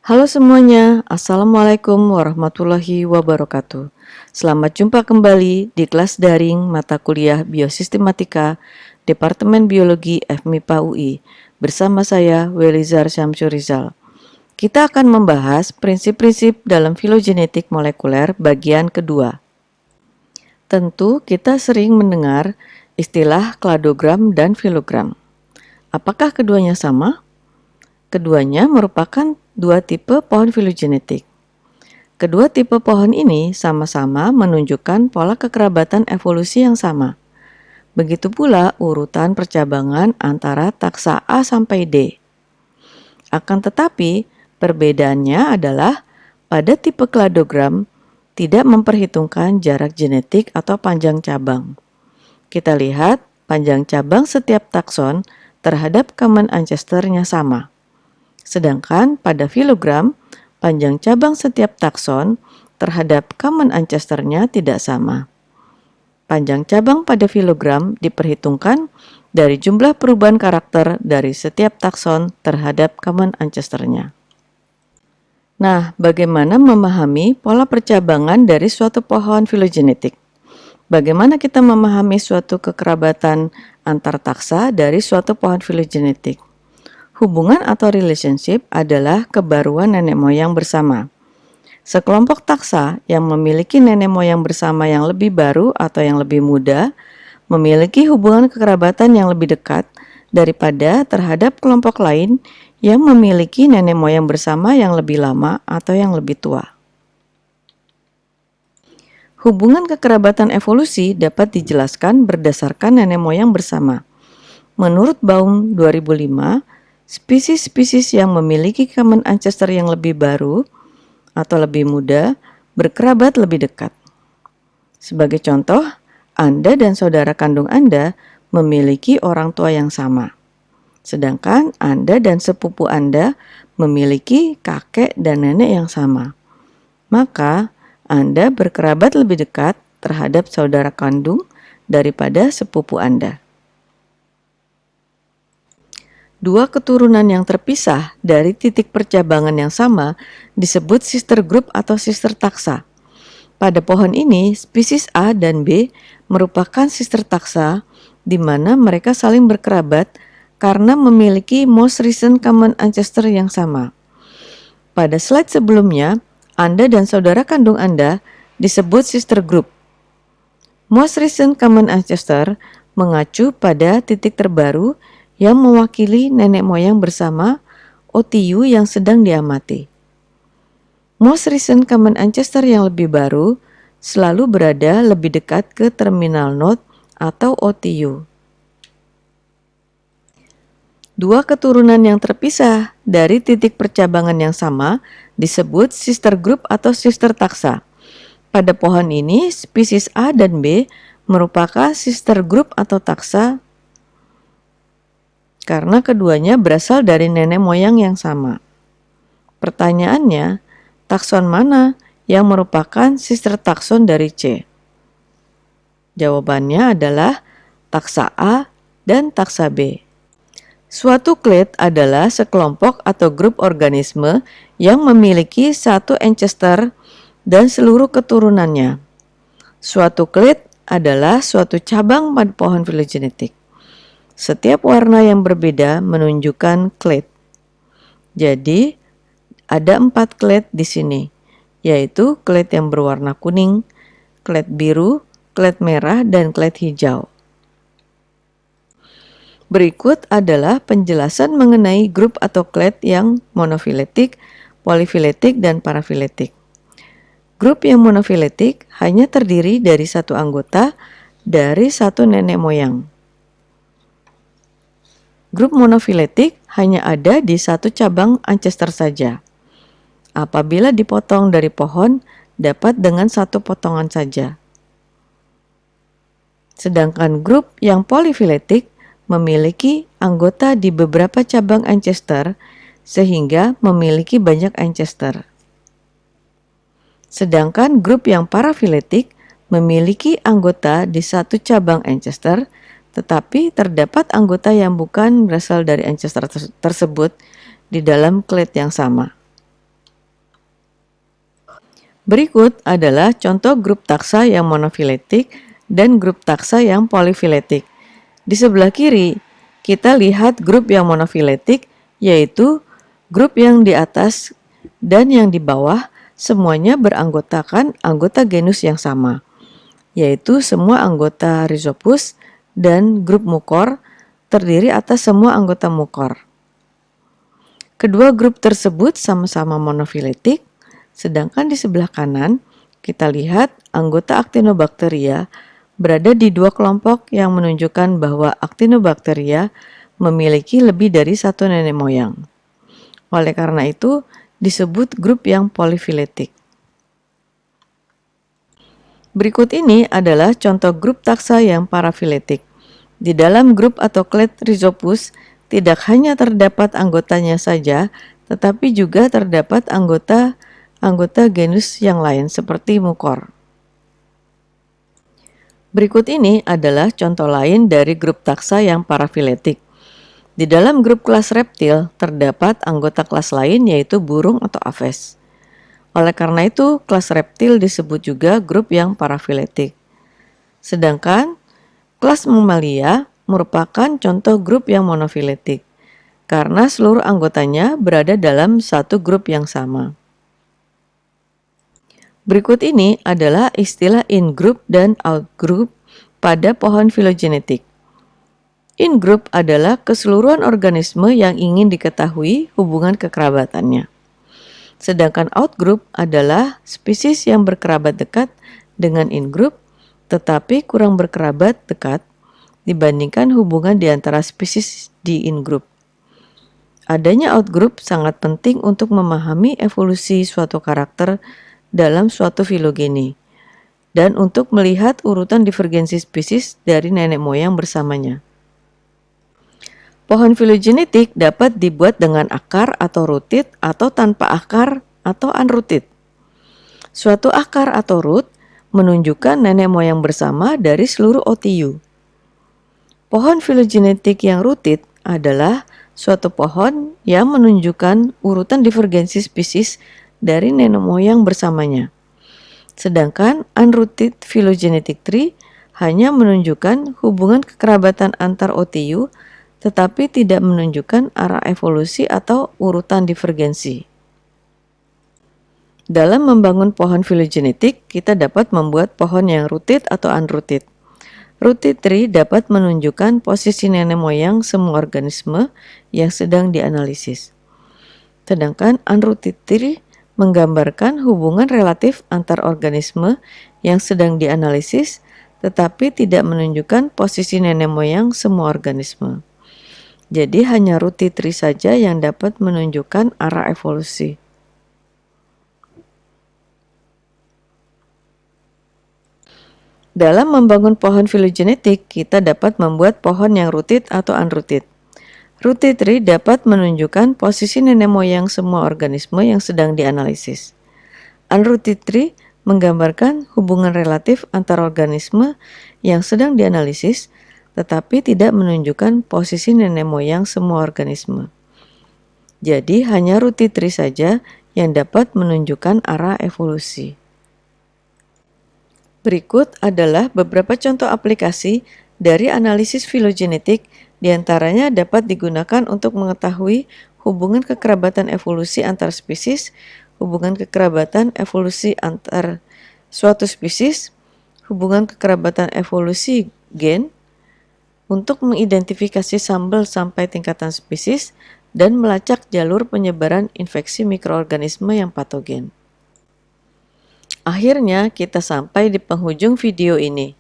Halo semuanya, Assalamualaikum warahmatullahi wabarakatuh. Selamat jumpa kembali di kelas daring mata kuliah Biosistematika Departemen Biologi FMIPA UI bersama saya Welizar Syamsurizal. Kita akan membahas prinsip-prinsip dalam filogenetik molekuler bagian kedua. Tentu kita sering mendengar istilah kladogram dan filogram. Apakah keduanya sama? Keduanya merupakan dua tipe pohon filogenetik. Kedua tipe pohon ini sama-sama menunjukkan pola kekerabatan evolusi yang sama. Begitu pula urutan percabangan antara taksa A sampai D. Akan tetapi, perbedaannya adalah pada tipe kladogram tidak memperhitungkan jarak genetik atau panjang cabang. Kita lihat panjang cabang setiap takson terhadap common ancestor-nya sama. Sedangkan pada filogram, panjang cabang setiap takson terhadap common ancestor-nya tidak sama. Panjang cabang pada filogram diperhitungkan dari jumlah perubahan karakter dari setiap takson terhadap common ancestor-nya. Nah, bagaimana memahami pola percabangan dari suatu pohon filogenetik? Bagaimana kita memahami suatu kekerabatan antar taksa dari suatu pohon filogenetik? Hubungan atau relationship adalah kebaruan nenek moyang bersama. Sekelompok taksa yang memiliki nenek moyang bersama yang lebih baru atau yang lebih muda memiliki hubungan kekerabatan yang lebih dekat daripada terhadap kelompok lain yang memiliki nenek moyang bersama yang lebih lama atau yang lebih tua. Hubungan kekerabatan evolusi dapat dijelaskan berdasarkan nenek moyang bersama. Menurut Baum 2005, spesies-spesies yang memiliki common ancestor yang lebih baru atau lebih muda berkerabat lebih dekat. Sebagai contoh, Anda dan saudara kandung Anda memiliki orang tua yang sama. Sedangkan Anda dan sepupu Anda memiliki kakek dan nenek yang sama. Maka, Anda berkerabat lebih dekat terhadap saudara kandung daripada sepupu Anda. Dua keturunan yang terpisah dari titik percabangan yang sama disebut sister group atau sister taksa. Pada pohon ini, spesies A dan B merupakan sister taksa di mana mereka saling berkerabat karena memiliki most recent common ancestor yang sama. Pada slide sebelumnya, Anda dan saudara kandung Anda disebut sister group. Most recent common ancestor mengacu pada titik terbaru yang mewakili nenek moyang bersama OTU yang sedang diamati. Most recent common ancestor yang lebih baru selalu berada lebih dekat ke terminal node atau OTU. Dua keturunan yang terpisah dari titik percabangan yang sama disebut sister group atau sister taksa. Pada pohon ini, spesies A dan B merupakan sister group atau taksa karena keduanya berasal dari nenek moyang yang sama. Pertanyaannya, takson mana yang merupakan sister takson dari C? Jawabannya adalah taksa A dan taksa B. Suatu clade adalah sekelompok atau grup organisme yang memiliki satu ancestor dan seluruh keturunannya. Suatu clade adalah suatu cabang pada pohon filogenetik. Setiap warna yang berbeda menunjukkan clade. Jadi, ada 4 clade di sini, yaitu clade yang berwarna kuning, clade biru, clade merah, dan clade hijau. Berikut adalah penjelasan mengenai grup atau clade yang monofiletik, polifiletik, dan parafiletik. Grup yang monofiletik hanya terdiri dari satu anggota dari satu nenek moyang. Grup monofiletik hanya ada di satu cabang ancestor saja. Apabila dipotong dari pohon, dapat dengan satu potongan saja. Sedangkan grup yang polifiletik memiliki anggota di beberapa cabang ancestor sehingga memiliki banyak ancestor. Sedangkan grup yang parafiletik memiliki anggota di satu cabang ancestor, tetapi terdapat anggota yang bukan berasal dari ancestor tersebut di dalam clade yang sama. Berikut adalah contoh grup taksa yang monofiletik dan grup taksa yang polifiletik. Di sebelah kiri, kita lihat grup yang monofiletik, yaitu grup yang di atas dan yang di bawah semuanya beranggotakan anggota genus yang sama, yaitu semua anggota Rhizopus, dan grup mukor terdiri atas semua anggota mukor. Kedua grup tersebut sama-sama monofiletik, sedangkan di sebelah kanan kita lihat anggota Actinobacteria berada di dua kelompok yang menunjukkan bahwa Actinobacteria memiliki lebih dari satu nenek moyang. Oleh karena itu, disebut grup yang polifiletik. Berikut ini adalah contoh grup taksa yang parafiletik. Di dalam grup atau clade Rhizopus, tidak hanya terdapat anggotanya saja, tetapi juga terdapat anggota genus yang lain seperti mukor. Berikut ini adalah contoh lain dari grup taksa yang parafiletik. Di dalam grup kelas reptil terdapat anggota kelas lain yaitu burung atau aves. Oleh karena itu, kelas reptil disebut juga grup yang parafiletik. Sedangkan kelas mamalia merupakan contoh grup yang monofiletik karena seluruh anggotanya berada dalam satu grup yang sama. Berikut ini adalah istilah in-group dan out-group pada pohon filogenetik. In-group adalah keseluruhan organisme yang ingin diketahui hubungan kekerabatannya. Sedangkan out-group adalah spesies yang berkerabat dekat dengan in-group, tetapi kurang berkerabat dekat dibandingkan hubungan di antara spesies di in-group. Adanya out-group sangat penting untuk memahami evolusi suatu karakter dalam suatu filogeni, dan untuk melihat urutan divergensi spesies dari nenek moyang bersamanya. Pohon filogenetik dapat dibuat dengan akar atau rooted atau tanpa akar atau unrooted. Suatu akar atau root menunjukkan nenek moyang bersama dari seluruh OTU. Pohon filogenetik yang rooted adalah suatu pohon yang menunjukkan urutan divergensi spesies dari nenek moyang bersamanya. Sedangkan unrooted phylogenetic tree hanya menunjukkan hubungan kekerabatan antar OTU, tetapi tidak menunjukkan arah evolusi atau urutan divergensi. Dalam membangun pohon filogenetik, kita dapat membuat pohon yang rooted atau unrooted. Rooted tree dapat menunjukkan posisi nenek moyang semua organisme yang sedang dianalisis. Sedangkan unrooted tree menggambarkan hubungan relatif antar organisme yang sedang dianalisis, tetapi tidak menunjukkan posisi nenek moyang semua organisme. Jadi hanya rooted tree saja yang dapat menunjukkan arah evolusi. Dalam membangun pohon filogenetik, kita dapat membuat pohon yang rooted atau unrooted. Rooted tree dapat menunjukkan posisi nenek moyang semua organisme yang sedang dianalisis. Unrooted tree menggambarkan hubungan relatif antar organisme yang sedang dianalisis, tetapi tidak menunjukkan posisi nenek moyang semua organisme. Jadi hanya rooted tree saja yang dapat menunjukkan arah evolusi. Berikut adalah beberapa contoh aplikasi dari analisis filogenetik. Di antaranya dapat digunakan untuk mengetahui hubungan kekerabatan evolusi antar spesies, hubungan kekerabatan evolusi antar suatu spesies, hubungan kekerabatan evolusi gen, untuk mengidentifikasi sambel sampai tingkatan spesies, dan melacak jalur penyebaran infeksi mikroorganisme yang patogen. Akhirnya kita sampai di penghujung video ini.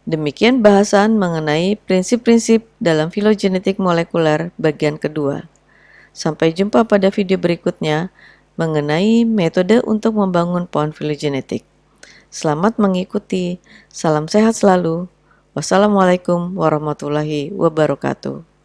Demikian bahasan mengenai prinsip-prinsip dalam filogenetik molekuler bagian kedua. Sampai jumpa pada video berikutnya mengenai metode untuk membangun pohon filogenetik. Selamat mengikuti. Salam sehat selalu. Wassalamualaikum warahmatullahi wabarakatuh.